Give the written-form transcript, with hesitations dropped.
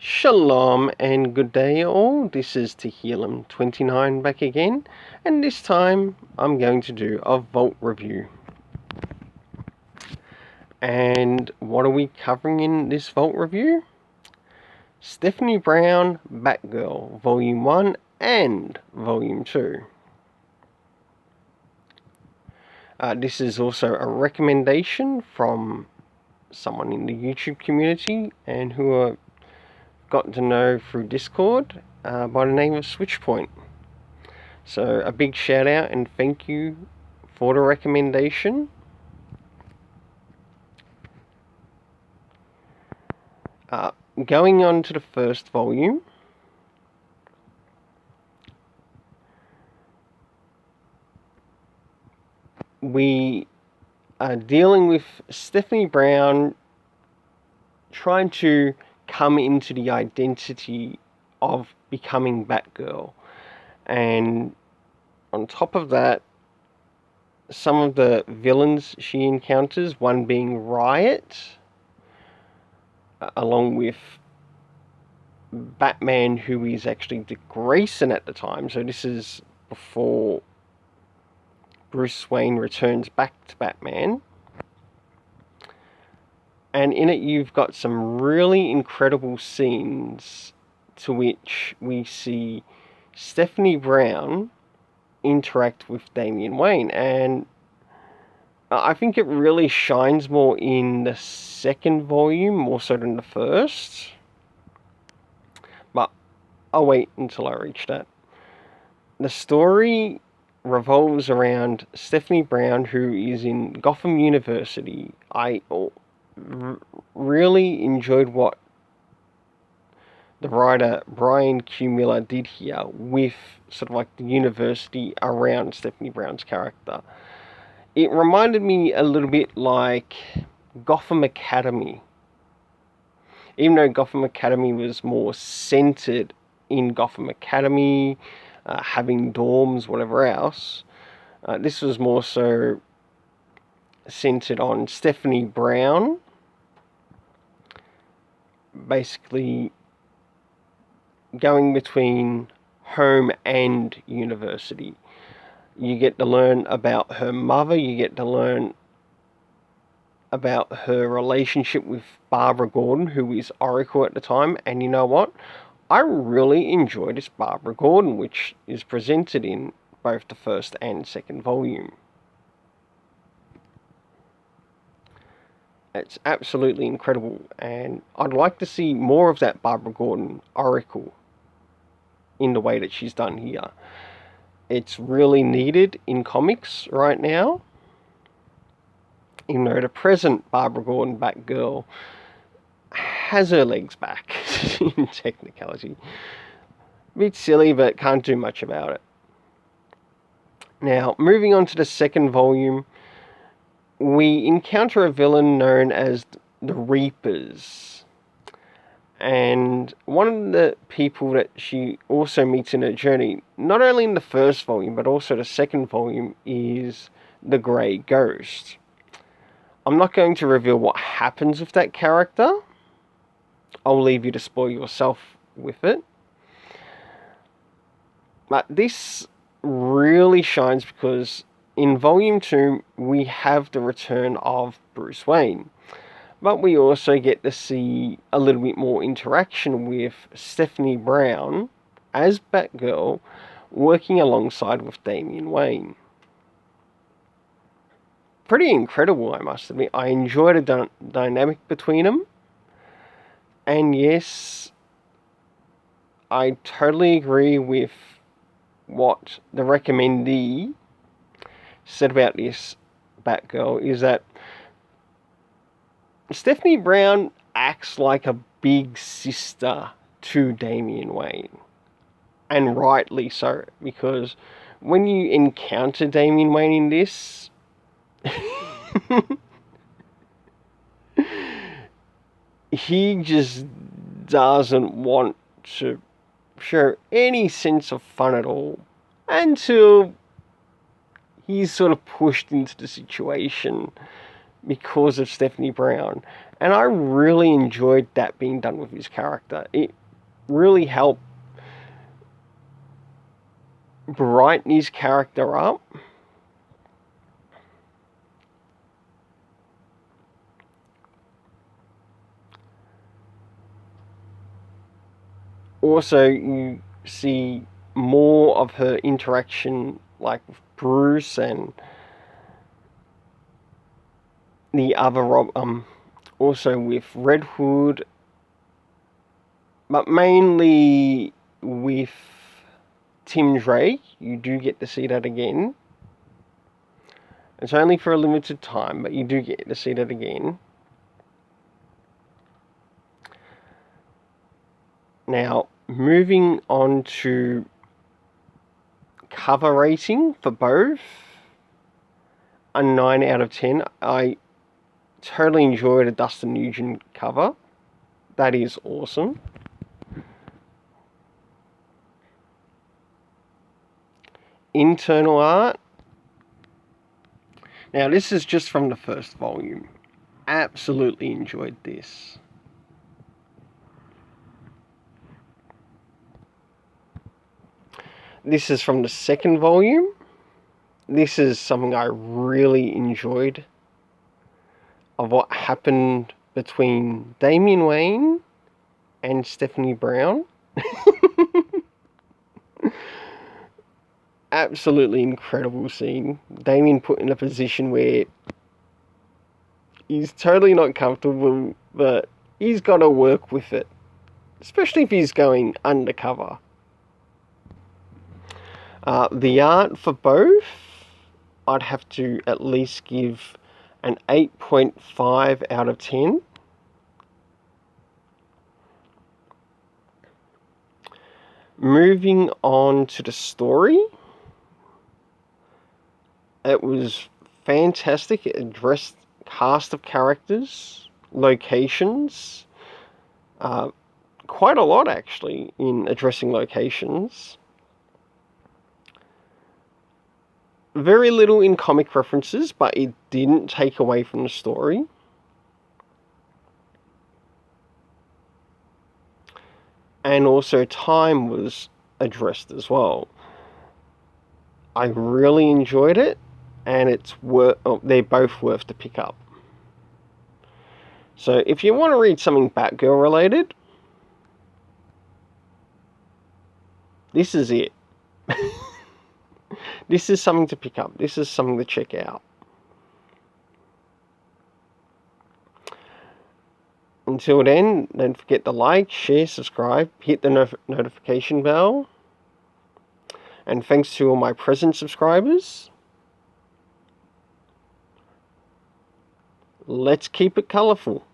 Shalom and good day all, this is Tehillim29 back again, and this time I'm going to do a Vault review. And what are we covering in this Vault review? Stephanie Brown, Batgirl, Volume 1 and Volume 2. This is also a recommendation from someone in the YouTube community and who are gotten to know through Discord by the name of Switchpoint. So a big shout out and thank you for the recommendation. Going on to the first volume, we are dealing with Stephanie Brown trying to come into the identity of becoming Batgirl. And on top of that, some of the villains she encounters, one being Riot, along with Batman, who is actually Dick Grayson at the time. So this is before Bruce Wayne returns back to Batman. And in it you've got some really incredible scenes to which we see Stephanie Brown interact with Damian Wayne. And I think it really shines more in the second volume, more so than the first. But I'll wait until I reach that. The story revolves around Stephanie Brown, who is in Gotham University. I really enjoyed what the writer Bryan did here with sort of like the university around Stephanie Brown's character. It reminded me a little bit like Gotham Academy. Even though Gotham Academy was more centered in Gotham Academy, having dorms, whatever else, this was more so centered on Stephanie Brown, basically going between home and university. You get to learn about her mother, you get to learn about her relationship with Barbara Gordon, who is Oracle at the time. And you know what? I really enjoy this Barbara Gordon, which is presented in both the first and second volume. It's absolutely incredible, and I'd like to see more of that Barbara Gordon Oracle in the way that she's done here. It's really needed in comics right now. Even though the present Barbara Gordon Batgirl has her legs back in technicality. A bit silly, but can't do much about it. Now, moving on to the second volume, we encounter a villain known as the Reapers. And one of the people that she also meets in her journey, not only in the first volume, but also the second volume, is the Grey Ghost. I'm not going to reveal what happens with that character. I'll leave you to spoil yourself with it. But this really shines because in Volume 2, we have the return of Bruce Wayne. But we also get to see a little bit more interaction with Stephanie Brown as Batgirl, working alongside with Damian Wayne. Pretty incredible, I must admit. I enjoyed the dynamic between them. And yes, I totally agree with what the recommendee said about this Batgirl, is that Stephanie Brown acts like a big sister to Damian Wayne. And rightly so, because when you encounter Damian Wayne in this, he just doesn't want to show any sense of fun at all until he's sort of pushed into the situation because of Stephanie Brown. And I really enjoyed that being done with his character. It really helped brighten his character up. Also, you see more of her interaction, like with Bruce and the other also with Red Hood, but mainly with Tim Drake. You do get to see that again. It's only for a limited time, but you do get to see that again. Now, moving on to cover rating for both, a 9 out of 10. I totally enjoyed a Dustin Nugent cover. That is awesome. Internal art. Now, this is just from the first volume. Absolutely enjoyed this. This is from the second volume. This is something I really enjoyed of what happened between Damian Wayne and Stephanie Brown. Absolutely incredible scene. Damian put in a position where he's totally not comfortable, but he's got to work with it, especially if he's going undercover. The art for both, I'd have to at least give an 8.5 out of 10. Moving on to the story, it was fantastic. It addressed cast of characters, locations, quite a lot actually in addressing locations. Very little in comic references, but it didn't take away from the story. And also time was addressed as well. I really enjoyed it, and they're both worth to pick up. So if you want to read something Batgirl related, this is it. This is something to pick up. This is something to check out. Until then, don't forget to like, share, subscribe, hit the notification bell. And thanks to all my present subscribers. Let's keep it colourful.